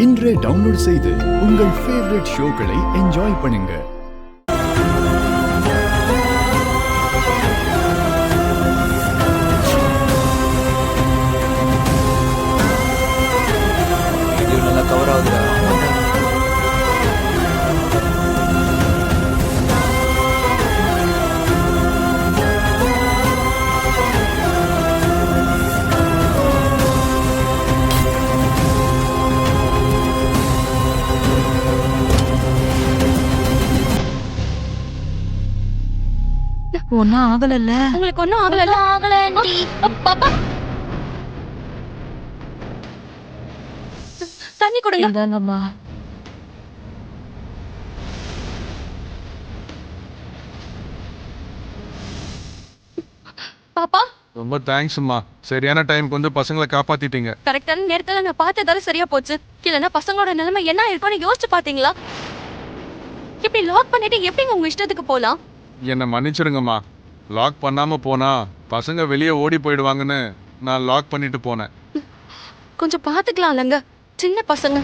இன்றே டவுன்லோட் செய்து உங்கள் ஃபேவரட் ஷோக்களை என்ஜாய் பண்ணுங்க. நல்லா கவர் ஆகுதுடா. ஒன்னும் ஆகலல்ல? உங்களுக்கு ஒன்னும் ஆகல பாப்பா. தண்ணி கொடுங்க. இந்தாங்கம்மா. பாப்பா ரொம்ப தேங்க்ஸ்மா. சரியான டைமுக்கு வந்து பசங்களை காப்பாத்திட்டீங்க. கரெக்டான நேரத்துல நான் பார்த்ததால சரியா போச்சு. இல்லைன்னா பசங்களோட நிலைமை என்ன இருக்கும்னு யோசிச்சு பாத்தீங்களா? இப்படி லாக் பண்ணிட்டு எப்படிங்க உங்க இஷ்டத்துக்கு போலாம்? என்னை மன்னிச்சிருங்கம்மா. லாக் பண்ணாம போனா பசங்க வெளியே ஓடி போயிடுவாங்கன்னு நான் லாக் பண்ணிட்டு போனேன். கொஞ்சம் பாத்துக்கலாம் இல்லைங்க, சின்ன பசங்க.